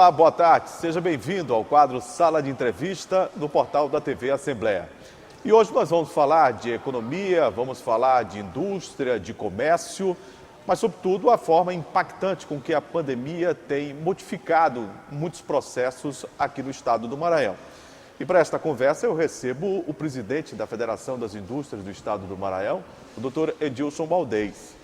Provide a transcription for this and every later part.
Olá, boa tarde. Seja bem-vindo ao quadro Sala de Entrevista no portal da TV Assembleia. E hoje nós vamos falar de economia, vamos falar de indústria, de comércio, mas sobretudo a forma impactante com que a pandemia tem modificado muitos processos aqui no estado do Maranhão. E para esta conversa eu recebo o presidente da Federação das Indústrias do estado do Maranhão, o Dr. Edilson Baldez.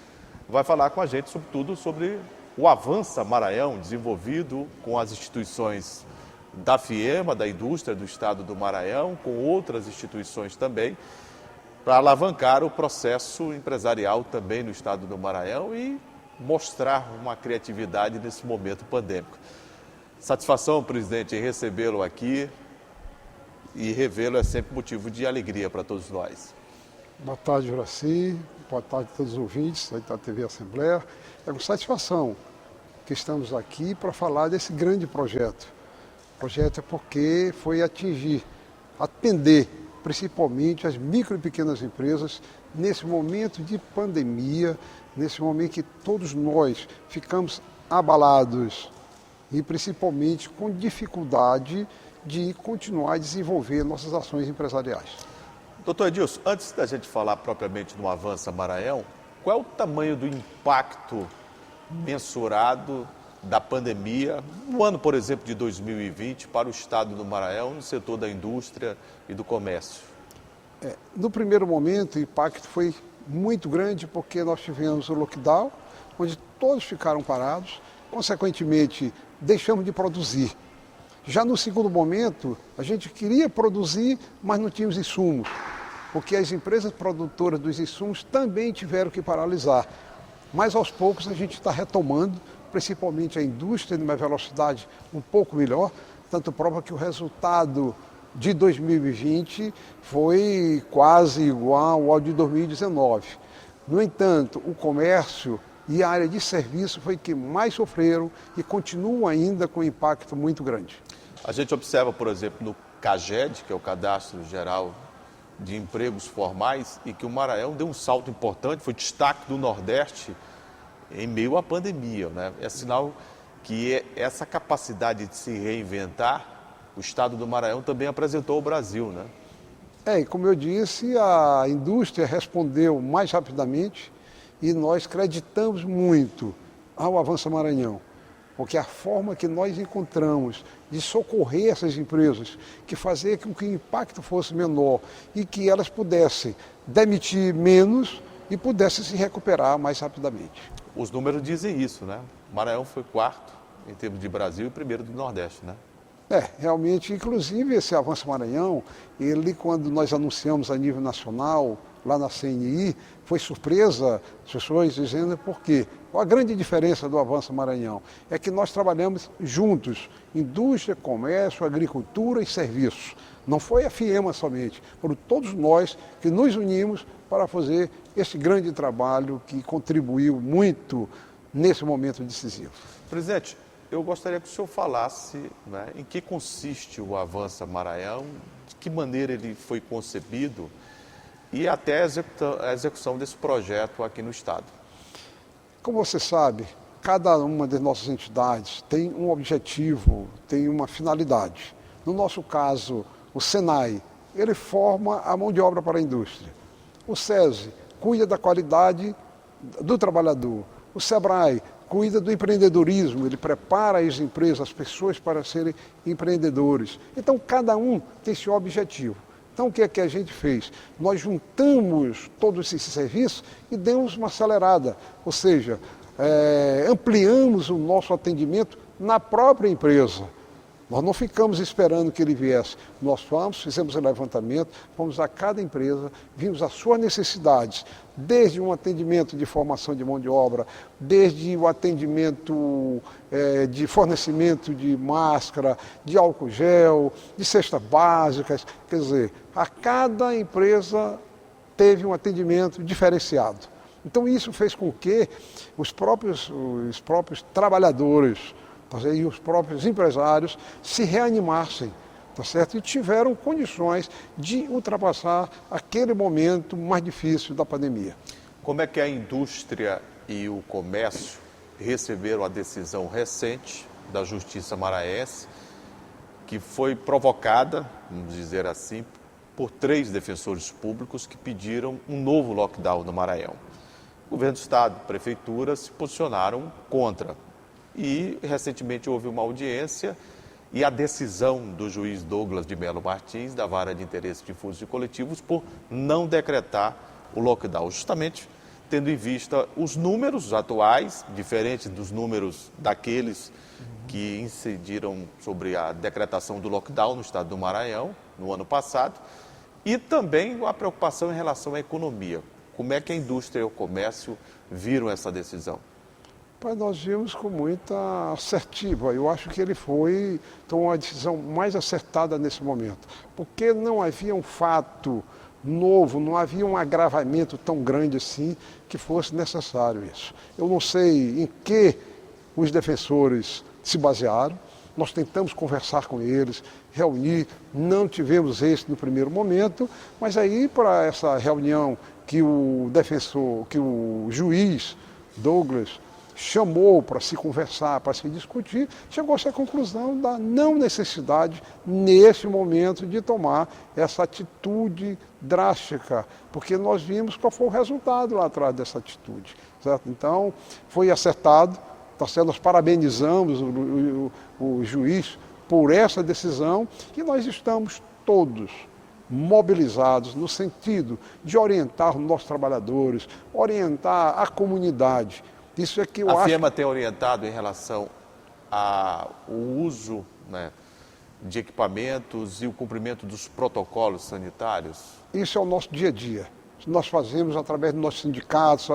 Vai falar com a gente sobretudo sobre o Avança Maranhão, desenvolvido com as instituições da FIEMA, da indústria do estado do Maranhão, com outras instituições também, para alavancar o processo empresarial também no estado do Maranhão e mostrar uma criatividade nesse momento pandêmico. Satisfação, presidente, em recebê-lo aqui e revê-lo é sempre motivo de alegria para todos nós. Boa tarde, Juraci. Boa tarde a todos os ouvintes da TV Assembleia. É com satisfação que estamos aqui para falar desse grande projeto. O projeto é porque foi atender principalmente as micro e pequenas empresas nesse momento de pandemia, nesse momento que todos nós ficamos abalados e principalmente com dificuldade de continuar a desenvolver nossas ações empresariais. Doutor Edilson, antes da gente falar propriamente no Avança Maranhão, qual é o tamanho do impacto mensurado da pandemia no ano, por exemplo, de 2020 para o estado do Maranhão, no setor da indústria e do comércio? No primeiro momento, o impacto foi muito grande porque nós tivemos o lockdown, onde todos ficaram parados, consequentemente deixamos de produzir. Já no segundo momento, a gente queria produzir, mas não tínhamos insumos, porque as empresas produtoras dos insumos também tiveram que paralisar. Mas aos poucos a gente está retomando, principalmente a indústria, numa velocidade um pouco melhor, tanto prova que o resultado de 2020 foi quase igual ao de 2019. No entanto, o comércio e a área de serviço foi que mais sofreram e continuam ainda com um impacto muito grande. A gente observa, por exemplo, no CAGED, que é o Cadastro Geral de Empregos Formais, e que o Maranhão deu um salto importante, foi destaque do Nordeste em meio à pandemia, né? É sinal que essa capacidade de se reinventar, o estado do Maranhão também apresentou ao Brasil, né? E como eu disse, a indústria respondeu mais rapidamente e nós acreditamos muito ao Avança Maranhão, porque a forma que nós encontramos de socorrer essas empresas, que fazer com que o impacto fosse menor e que elas pudessem demitir menos e pudessem se recuperar mais rapidamente. Os números dizem isso, né? O Maranhão foi quarto em termos de Brasil e primeiro do Nordeste, né? Realmente, inclusive esse Avança Maranhão, ele quando nós anunciamos a nível nacional, lá na CNI, foi surpresa as pessoas dizendo por quê. A grande diferença do Avança Maranhão é que nós trabalhamos juntos, indústria, comércio, agricultura e serviços. Não foi a FIEMA somente, foram todos nós que nos unimos para fazer esse grande trabalho que contribuiu muito nesse momento decisivo. Presidente, eu gostaria que o senhor falasse, né, em que consiste o Avança Maranhão, de que maneira ele foi concebido e até a execução desse projeto aqui no estado. Como você sabe, cada uma das nossas entidades tem um objetivo, tem uma finalidade. No nosso caso, o SENAI, ele forma a mão de obra para a indústria. O SESI cuida da qualidade do trabalhador. O SEBRAE cuida do empreendedorismo, ele prepara as empresas, as pessoas para serem empreendedores. Então, cada um tem seu objetivo. Então, o que é que a gente fez? Nós juntamos todos esses serviços e demos uma acelerada, ou seja, ampliamos o nosso atendimento na própria empresa. Nós não ficamos esperando que ele viesse. Nós fizemos o levantamento, fomos a cada empresa, vimos as suas necessidades, desde um atendimento de formação de mão de obra, desde o atendimento de fornecimento de máscara, de álcool gel, de cestas básicas. Quer dizer, a cada empresa teve um atendimento diferenciado. Então isso fez com que os próprios trabalhadores e os próprios empresários se reanimassem, tá certo? E tiveram condições de ultrapassar aquele momento mais difícil da pandemia. Como é que a indústria e o comércio receberam a decisão recente da Justiça maranhense, que foi provocada, vamos dizer assim, por 3 defensores públicos que pediram um novo lockdown no Maranhão. O governo do estado, prefeitura, se posicionaram contra. E recentemente houve uma audiência e a decisão do juiz Douglas de Melo Martins, da Vara de Interesses Difusos e Coletivos, por não decretar o lockdown, justamente tendo em vista os números atuais, diferentes dos números daqueles que incidiram sobre a decretação do lockdown no estado do Maranhão, no ano passado, e também a preocupação em relação à economia. Como é que a indústria e o comércio viram essa decisão? Nós vimos com muita assertiva. Eu acho que ele tomou a decisão mais acertada nesse momento, porque não havia um fato novo, não havia um agravamento tão grande assim que fosse necessário isso. Eu não sei em que os defensores se basearam, nós tentamos conversar com eles, reunir, não tivemos êxito no primeiro momento, mas aí para essa reunião que o juiz Douglas chamou para se conversar, para se discutir, chegou-se à conclusão da não necessidade, nesse momento, de tomar essa atitude drástica, porque nós vimos qual foi o resultado lá atrás dessa atitude. Certo? Então, foi acertado, nós parabenizamos o juiz por essa decisão e nós estamos todos mobilizados no sentido de orientar os nossos trabalhadores, orientar a comunidade. Isso é que eu acho. A FEMA tem orientado em relação ao uso, né, de equipamentos e o cumprimento dos protocolos sanitários? Isso é o nosso dia a dia. Nós fazemos através dos nossos sindicatos,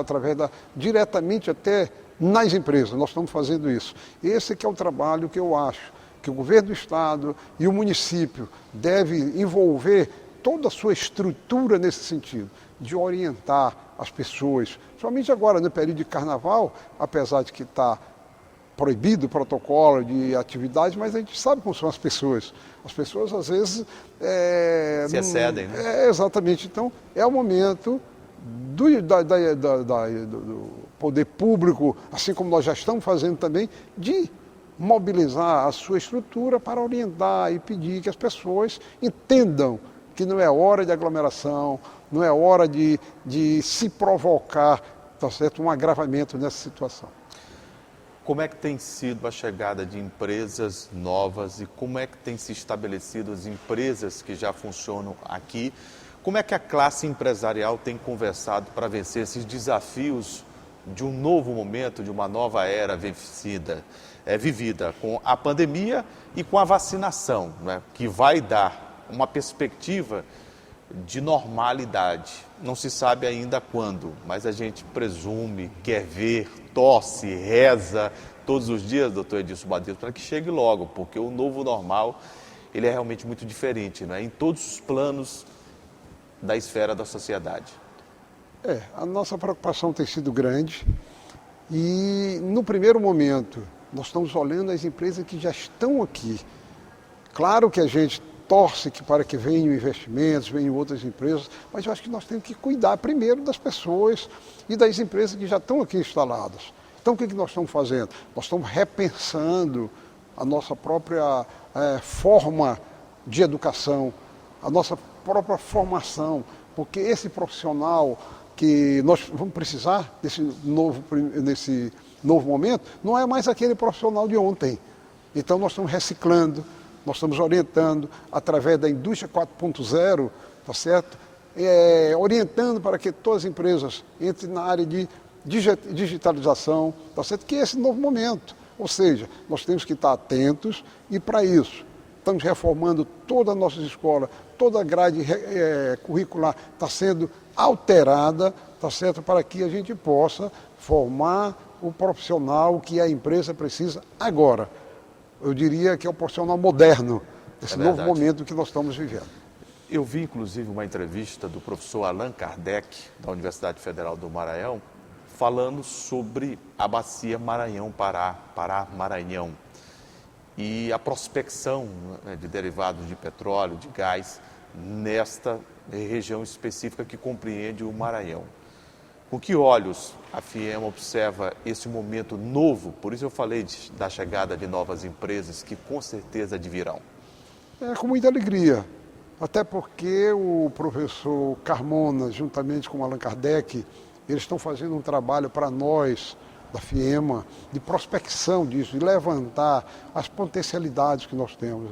diretamente até nas empresas, nós estamos fazendo isso. Esse que é o trabalho que eu acho que o governo do estado e o município deve envolver toda a sua estrutura nesse sentido, de orientar as pessoas, somente agora no período de carnaval, apesar de que está proibido o protocolo de atividade, mas a gente sabe como são as pessoas. As pessoas, às vezes... se excedem, né? Exatamente. Então, é o momento do poder público, assim como nós já estamos fazendo também, de mobilizar a sua estrutura para orientar e pedir que as pessoas entendam que não é hora de aglomeração, não é hora de se provocar, tá certo, um agravamento nessa situação. Como é que tem sido a chegada de empresas novas e como é que tem se estabelecido as empresas que já funcionam aqui? Como é que a classe empresarial tem conversado para vencer esses desafios de um novo momento, de uma nova era vivida com a pandemia e com a vacinação, né, que vai dar uma perspectiva de normalidade. Não se sabe ainda quando, mas a gente presume, quer ver, torce, reza todos os dias, doutor Edilson Badilho, para que chegue logo, porque o novo normal, ele é realmente muito diferente, né, em todos os planos da esfera da sociedade. A nossa preocupação tem sido grande e, no primeiro momento, nós estamos olhando as empresas que já estão aqui. Claro que a gente torce para que venham investimentos, venham outras empresas, mas eu acho que nós temos que cuidar primeiro das pessoas e das empresas que já estão aqui instaladas. Então, o que nós estamos fazendo? Nós estamos repensando a nossa própria forma de educação, a nossa própria formação, porque esse profissional que nós vamos precisar nesse novo momento não é mais aquele profissional de ontem. Então, nós estamos reciclando, nós estamos orientando através da indústria 4.0, tá certo? Orientando para que todas as empresas entrem na área de digitalização, tá certo? Que é esse novo momento. Ou seja, nós temos que estar atentos e, para isso, estamos reformando todas as nossas escolas, toda a grade curricular está sendo alterada, tá certo? Para que a gente possa formar o profissional que a empresa precisa agora. Eu diria que é o profissional moderno, esse novo momento que nós estamos vivendo. Eu vi, inclusive, uma entrevista do professor Allan Kardec, da Universidade Federal do Maranhão, falando sobre a bacia Maranhão-Pará, Pará-Maranhão, e a prospecção, né, de derivados de petróleo, de gás, nesta região específica que compreende o Maranhão. Com que olhos a FIEMA observa esse momento novo? Por isso eu falei da chegada de novas empresas que com certeza advirão. É com muita alegria, até porque o professor Carmona, juntamente com o Allan Kardec, eles estão fazendo um trabalho para nós, da FIEMA, de prospecção disso, de levantar as potencialidades que nós temos.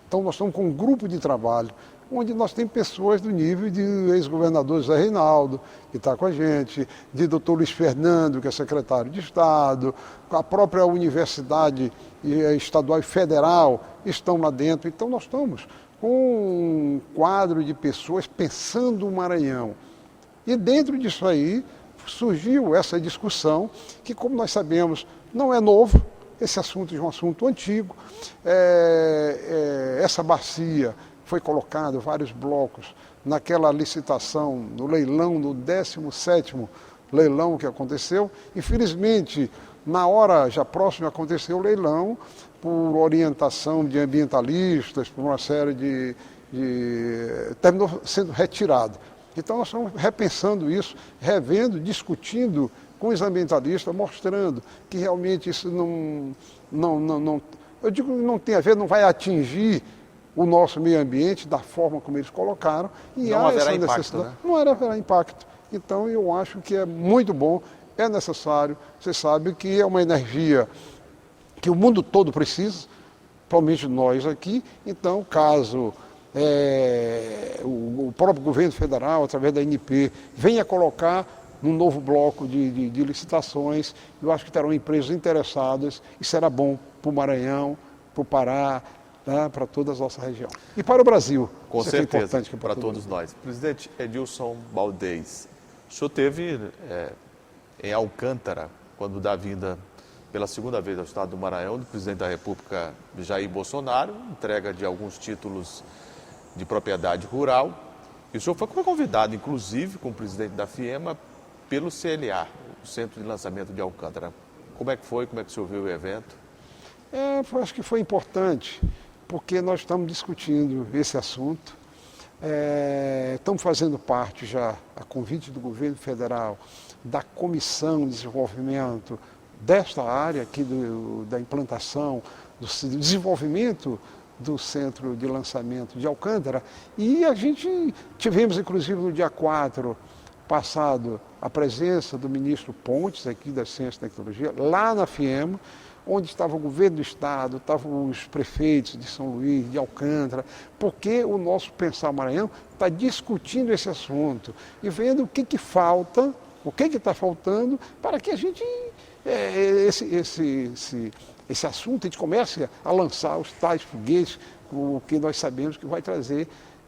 Então nós estamos com um grupo de trabalho, onde nós temos pessoas do nível de ex-governador Zé Reinaldo, que está com a gente, de doutor Luiz Fernando, que é secretário de Estado, a própria Universidade Estadual e Federal estão lá dentro. Então nós estamos com um quadro de pessoas pensando o Maranhão. E dentro disso aí surgiu essa discussão, que como nós sabemos não é novo, esse assunto é um assunto antigo. Essa bacia foi colocado vários blocos naquela licitação, no leilão, no 17º leilão que aconteceu. Infelizmente, na hora já próxima aconteceu o leilão, por orientação de ambientalistas, por uma série terminou sendo retirado. Então nós estamos repensando isso, revendo, discutindo com os ambientalistas, mostrando que realmente isso eu digo não tem a ver, não vai atingir o nosso meio ambiente da forma como eles colocaram. E não há haverá essa impacto, necessidade. né? Não haverá impacto. Então eu acho que é muito bom, é necessário. Você sabe que é uma energia que o mundo todo precisa, principalmente nós aqui. Então, caso o próprio governo federal, através da ANP, venha colocar num novo bloco de licitações, eu acho que terão empresas interessadas e será bom para o Maranhão, para o Pará, para toda a nossa região. E para o Brasil. Com certeza, é importante para todos nós. Presidente Edilson Baldez, o senhor esteve em Alcântara, quando dá vinda pela segunda vez ao estado do Maranhão, do presidente da República Jair Bolsonaro, entrega de alguns títulos de propriedade rural. E o senhor foi convidado, inclusive, com o presidente da FIEMA, pelo CLA, o Centro de Lançamento de Alcântara. Como é que foi? Como é que o senhor viu o evento? Acho que foi importante, porque nós estamos discutindo esse assunto. Estamos fazendo parte já, a convite do governo federal, da Comissão de Desenvolvimento desta área aqui da implantação, do desenvolvimento do Centro de Lançamento de Alcântara. E a gente tivemos, inclusive, no dia 4 passado, a presença do ministro Pontes, aqui da Ciência e Tecnologia, lá na FIEMA, onde estava o governo do Estado, estavam os prefeitos de São Luís, de Alcântara, porque o nosso Pensar Maranhão está discutindo esse assunto e vendo o que falta, o que está faltando, para que a gente, esse assunto, a gente comece a lançar os tais foguetes, o que nós sabemos que vai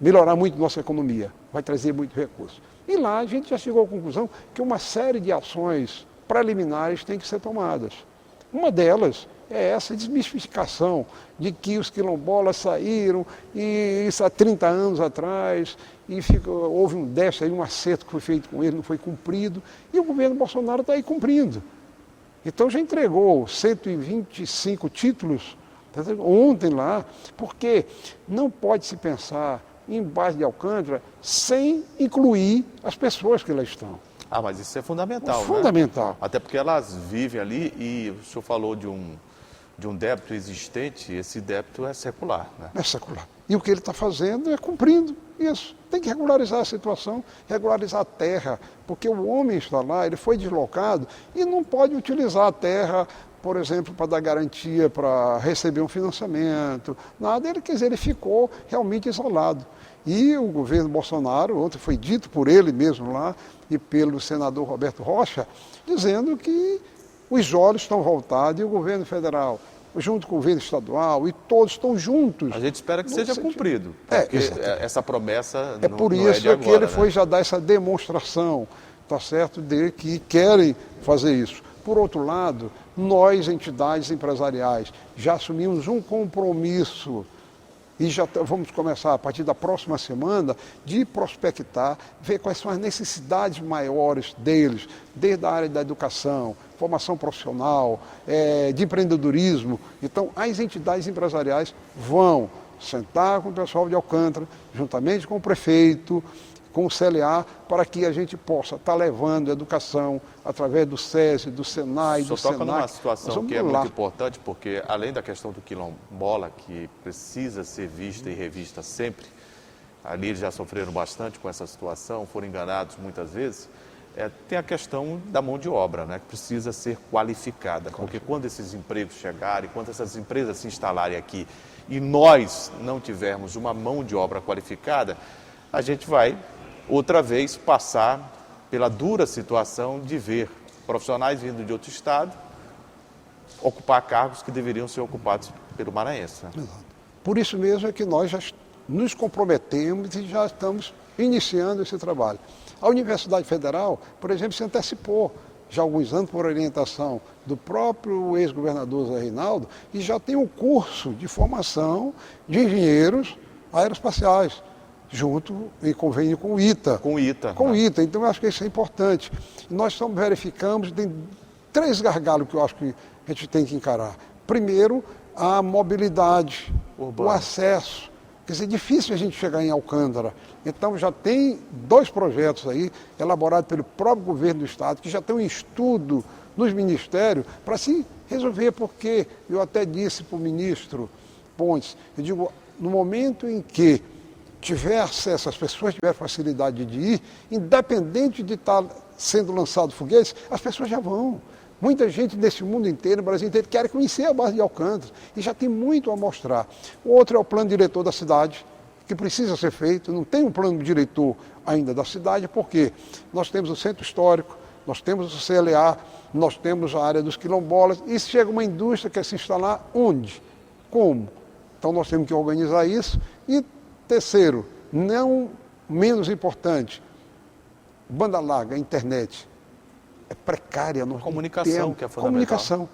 melhorar muito nossa economia, vai trazer muito recurso. E lá a gente já chegou à conclusão que uma série de ações preliminares tem que ser tomadas. Uma delas é essa desmistificação de que os quilombolas saíram, e isso há 30 anos atrás, e houve um déficit, um acerto que foi feito com ele, não foi cumprido, e o governo Bolsonaro está aí cumprindo. Então já entregou 125 títulos ontem lá, porque não pode se pensar em base de Alcântara sem incluir as pessoas que lá estão. Mas isso é fundamental, fundamental. Né? Até porque elas vivem ali e o senhor falou de um débito existente, esse débito é secular, né? É secular. E o que ele está fazendo é cumprindo isso. Tem que regularizar a situação, regularizar a terra, porque o homem está lá, ele foi deslocado e não pode utilizar a terra, por exemplo, para dar garantia, para receber um financiamento, nada. Ele ficou realmente isolado. E o governo Bolsonaro, ontem foi dito por ele mesmo lá e pelo senador Roberto Rocha, dizendo que os olhos estão voltados e o governo federal, junto com o governo estadual, e todos estão juntos. A gente espera que seja cumprido, porque essa promessa não é de agora. É por isso que ele foi já dar essa demonstração, tá certo, de que querem fazer isso. Por outro lado, nós, entidades empresariais, já assumimos um compromisso e já vamos começar, a partir da próxima semana, de prospectar, ver quais são as necessidades maiores deles, desde a área da educação, formação profissional, de empreendedorismo. Então, as entidades empresariais vão sentar com o pessoal de Alcântara, juntamente com o prefeito, com o CLA, para que a gente possa estar levando educação através do SESI, do SENAI, do Só toca SENAC. numa situação que é muito importante, porque além da questão do quilombola, que precisa ser vista e revista sempre, ali eles já sofreram bastante com essa situação, foram enganados muitas vezes, tem a questão da mão de obra, né, que precisa ser qualificada, porque quando esses empregos chegarem, quando essas empresas se instalarem aqui e nós não tivermos uma mão de obra qualificada, a gente vai outra vez passar pela dura situação de ver profissionais vindo de outro estado ocupar cargos que deveriam ser ocupados pelo maranhense. Né? Exato. Por isso mesmo é que nós já nos comprometemos e já estamos iniciando esse trabalho. A Universidade Federal, por exemplo, se antecipou já há alguns anos por orientação do próprio ex-governador Zé Reinaldo e já tem um curso de formação de engenheiros aeroespaciais, junto em convênio com o ITA. Com o ITA. Com o ITA, então eu acho que isso é importante. Nós estamos verificando, tem 3 gargalos que eu acho que a gente tem que encarar. Primeiro, a mobilidade, urbana. O acesso. Quer dizer, é difícil a gente chegar em Alcântara. Então já tem 2 projetos aí, elaborados pelo próprio governo do estado, que já estão em estudo nos ministérios para se resolver, porque eu até disse para o ministro Pontes, eu digo, no momento em que tiver acesso, as pessoas tiverem facilidade de ir, independente de estar sendo lançado foguetes, as pessoas já vão. Muita gente nesse mundo inteiro, no Brasil inteiro, quer conhecer a base de Alcântara e já tem muito a mostrar. O outro é o plano diretor da cidade, que precisa ser feito, não tem um plano diretor ainda da cidade, porque nós temos o centro histórico, nós temos o CLA, nós temos a área dos quilombolas, e se chega uma indústria que quer se instalar, onde? Como? Então nós temos que organizar isso. E terceiro, não menos importante, banda larga, internet. É precária. Comunicação, que é fundamental. Comunicação.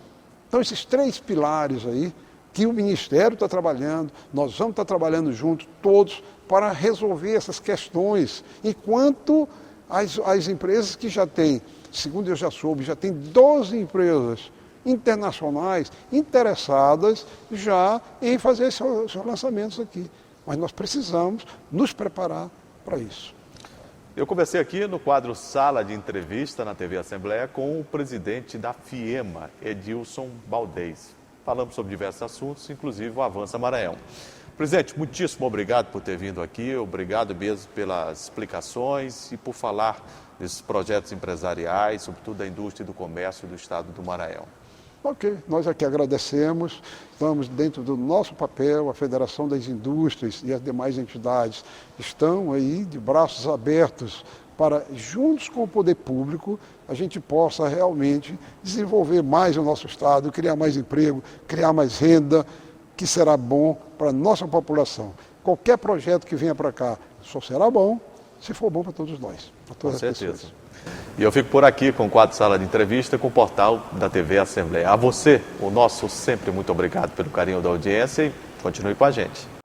Então, esses 3 pilares aí, que o Ministério está trabalhando, nós vamos estar trabalhando juntos, todos, para resolver essas questões, enquanto as empresas que já têm, segundo eu já soube, já tem 12 empresas internacionais interessadas já em fazer seus lançamentos aqui. Mas nós precisamos nos preparar para isso. Eu conversei aqui no quadro Sala de Entrevista na TV Assembleia com o presidente da FIEMA, Edilson Baldez. Falamos sobre diversos assuntos, inclusive o Avança Maranhão. Presidente, muitíssimo obrigado por ter vindo aqui, obrigado mesmo pelas explicações e por falar desses projetos empresariais, sobretudo da indústria e do comércio do estado do Maranhão. Ok, nós aqui agradecemos, estamos dentro do nosso papel, a Federação das Indústrias e as demais entidades estão aí de braços abertos para, juntos com o poder público, a gente possa realmente desenvolver mais o nosso estado, criar mais emprego, criar mais renda, que será bom para a nossa população. Qualquer projeto que venha para cá só será bom se for bom para todos nós, para todas as certeza. pessoas. E eu fico por aqui com o quadro Sala de Entrevista com o portal da TV Assembleia. A você, o nosso sempre muito obrigado pelo carinho da audiência e continue com a gente.